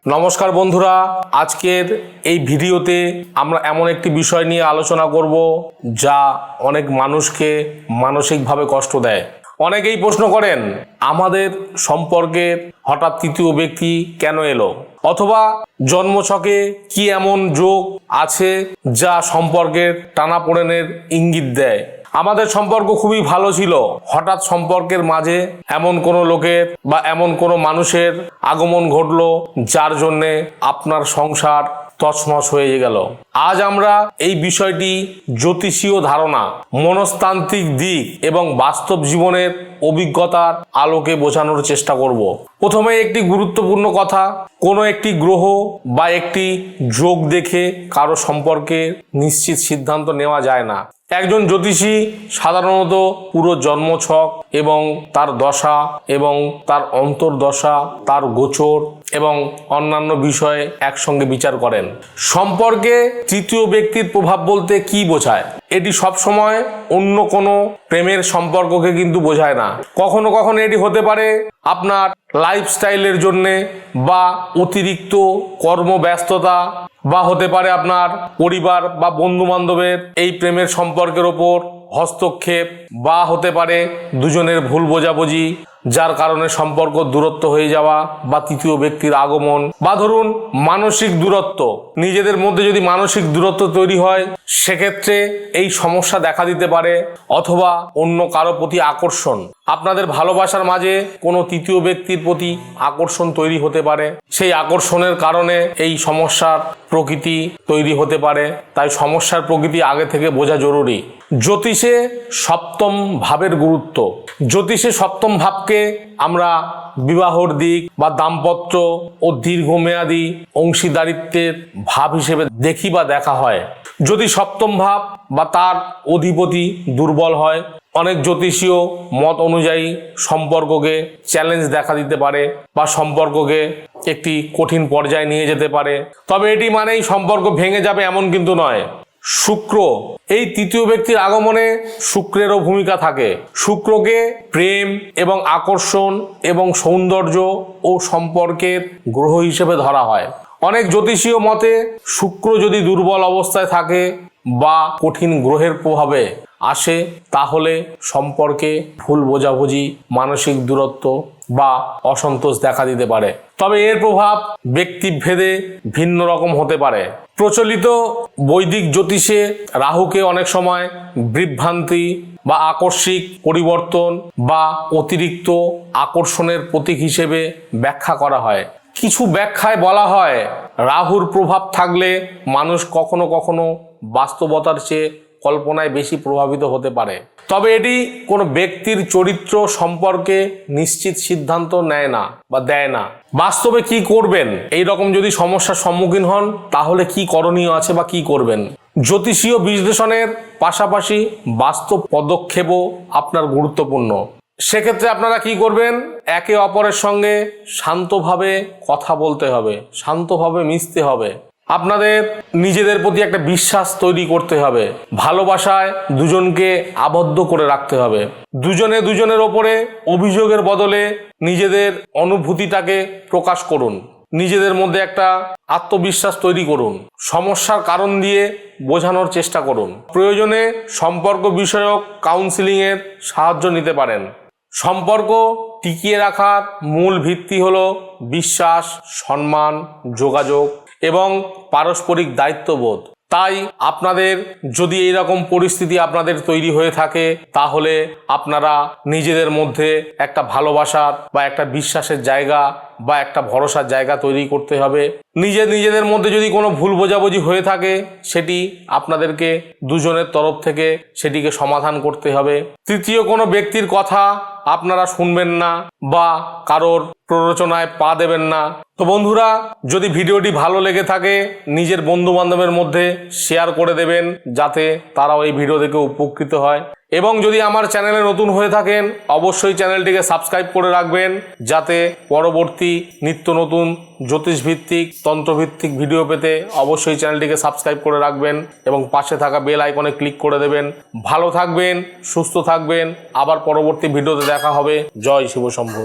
নমস্কার বন্ধুরা, আজকের এই ভিডিওতে আমরা এমন একটি বিষয় নিয়ে আলোচনা করব যা অনেক মানুষকে মানসিকভাবে কষ্ট দেয়। অনেকেই প্রশ্ন করেন আমাদের সম্পর্কে হঠাৎ তৃতীয় ব্যক্তি কেন এলো, অথবা জন্মছকে কি এমন যোগ আছে যা সম্পর্কের টানাপোড়েনের ইঙ্গিত দেয়। আমাদের সম্পর্ক খুবই ভালো ছিল, হঠাৎ সম্পর্কের মাঝে এমন কোনো লোকের বা এমন কোনো মানুষের আগমন ঘটলো যার জন্যে আপনার সংসার তছনছ হয়ে গেল। আজ আমরা এই বিষয়টি জ্যোতিষীয় ধারণা, মনস্তান্ত্রিক দিক এবং বাস্তব জীবনের অভিজ্ঞতার আলোকে বোঝানোর চেষ্টা করব। প্রথমে একটি গুরুত্বপূর্ণ কথা, কোনো একটি গ্রহ বা একটি যোগ দেখে কারো সম্পর্কে নিশ্চিত সিদ্ধান্ত নেওয়া যায় না। একজন জ্যোতিষী সাধারণত পুরো জন্মছক এবং তার দশা এবং তার অন্তর্দশা, তার গোচর এবং অন্যান্য বিষয়ে একসঙ্গে বিচার করেন। সম্পর্কে তৃতীয় ব্যক্তির প্রভাব বলতে কি বোঝায়? এটি সবসময় অন্য কোনো প্রেমের সম্পর্ককে কিন্তু বোঝায় না। কখনো কখনো এটি হতে পারে আপনার লাইফস্টাইলের জন্যে, বা অতিরিক্ত কর্মব্যস্ততা, বা হতে পারে আপনার পরিবার বা বন্ধু বান্ধবের এই প্রেমের সম্পর্কের ওপর হস্তক্ষেপ, বা হতে পারে দুজনের ভুল বোঝাবুঝি যার কারণে সম্পর্ক দূরত্ব হয়ে যাওয়া বা তৃতীয় ব্যক্তির আগমন, বা ধরুন মানসিক দূরত্ব। নিজেদের মধ্যে যদি মানসিক দূরত্ব তৈরি হয় সেক্ষেত্রে এই সমস্যা দেখা দিতে পারে। অথবা অন্য কারো প্রতি আকর্ষণ, আপনাদের ভালোবাসার মাঝে কোনো তৃতীয় ব্যক্তির প্রতি আকর্ষণ তৈরি হতে পারে, সেই আকর্ষণের কারণে এই সমস্যার প্রকৃতি তৈরি হতে পারে। তাই সমস্যার প্রকৃতি আগে থেকে বোঝা জরুরি। জ্যোতিষে সপ্তম ভাবের গুরুত্ব। জ্যোতিষে সপ্তম ভাবকে আমরা বিবাহর দিক বা দাম্পত্য ও দীর্ঘমেয়াদী অংশীদারিত্বের ভাব হিসেবে দেখি বা দেখা হয়। যদি সপ্তম ভাব বা তার অধিপতি দুর্বল হয়, অনেক জ্যোতিষীয় মত অনুযায়ী সম্পর্ককে চ্যালেঞ্জ দেখা দিতে পারে বা সম্পর্ককে একটি কঠিন পর্যায়ে নিয়ে যেতে পারে। তবে এটি মানেই সম্পর্ক ভেঙে যাবে এমন কিন্তু নয়। শুক্র, এই তৃতীয় ব্যক্তির আগমনে শুক্রেরও ভূমিকা থাকে। শুক্রকে প্রেম এবং আকর্ষণ এবং সৌন্দর্য ও সম্পর্কের গ্রহ হিসেবে ধরা হয়। অনেক জ্যোতিষীয় মতে শুক্র যদি দুর্বল অবস্থায় থাকে বা কঠিন গ্রহের প্রভাবে আসে তাহলে সম্পর্কে ভুল বোঝাবুঝি, মানসিক দূরত্ব বা অসন্তোষ দেখা দিতে পারে। তবে এর প্রভাব ব্যক্তিভেদে ভিন্ন রকম হতে পারে। প্রচলিত বৈদিক জ্যোতিষে রাহুকে অনেক সময় বিভ্রান্তি বা আকস্মিক পরিবর্তন বা অতিরিক্ত আকর্ষণের প্রতীক হিসেবে ব্যাখ্যা করা হয়। কিছু ব্যাখ্যায় বলা হয় রাহুর প্রভাব থাকলে মানুষ কখনো কখনো বাস্তবতার চেয়ে কল্পনায় বেশি প্রভাবিত হতে পারে। তবে এটি কোনো ব্যক্তির চরিত্র সম্পর্কে নিশ্চিত সিদ্ধান্ত নেয় না বা দেয় না। বাস্তবে কি করবেন, এই রকম যদি সমস্যার সম্মুখীন হন তাহলে কি করণীয় আছে বা কি করবেন? জ্যোতিষীয় বিশ্লেষণের পাশাপাশি বাস্তব পদক্ষেপও আপনার গুরুত্বপূর্ণ। সেক্ষেত্রে আপনারা কি করবেন? একে অপরের সঙ্গে শান্তভাবে কথা বলতে হবে, শান্তভাবে মিশতে হবে। আপনাদের নিজেদের প্রতি একটা বিশ্বাস তৈরি করতে হবে। ভালোবাসায় দুজনকে আবদ্ধ করে রাখতে হবে। দুজনে দুজনের ওপরে অভিযোগের বদলে নিজেদের অনুভূতিটাকে প্রকাশ করুন। নিজেদের মধ্যে একটা আত্মবিশ্বাস তৈরি করুন। সমস্যার কারণ দিয়ে বোঝানোর চেষ্টা করুন। প্রয়োজনে সম্পর্ক বিষয়ক কাউন্সিলিংয়ের সাহায্য নিতে পারেন। সম্পর্ক টিকিয়ে রাখার মূল ভিত্তি হলো বিশ্বাস, সম্মান, যোগাযোগ এবং পারস্পরিক দায়িত্ববোধ। তাই আপনাদের যদি এইরকম পরিস্থিতি আপনাদের তৈরি হয়ে থাকে তাহলে আপনারা নিজেদের মধ্যে একটা ভালোবাসার বা একটা বিশ্বাসের জায়গা বা একটা ভরসার জায়গা তৈরি করতে হবে। নিজেদের মধ্যে যদি কোনো ভুল বোঝাবুঝি হয়ে থাকে সেটি আপনাদেরকে দুজনের তরফ থেকে সেটিকে সমাধান করতে হবে। তৃতীয় কোনো ব্যক্তির কথা আপনারা শুনবেন না বা কারোর প্ররোচনায় পা দেবেন না। তো বন্ধুরা, যদি ভিডিওটি ভালো লেগে থাকে নিজের বন্ধু বান্ধবের মধ্যে শেয়ার করে দেবেন যাতে তারাও এই ভিডিও দেখে উপকৃত হয়। এবং যদি আমার চ্যানেলে নতুন হয়ে থাকেন অবশ্যই চ্যানেলটিকে সাবস্ক্রাইব করে রাখবেন যাতে পরবর্তী নিত্য নতুন জ্যোতিষভিত্তিক তন্ত্রভিত্তিক ভিডিও পেতে অবশ্যই চ্যানেলটিকে সাবস্ক্রাইব করে রাখবেন এবং পাশে থাকা বেল আইকনে ক্লিক করে দেবেন। ভালো থাকবেন, সুস্থ থাকবেন। আবার পরবর্তী ভিডিওতে দেখা হবে। জয় শিব শম্ভু।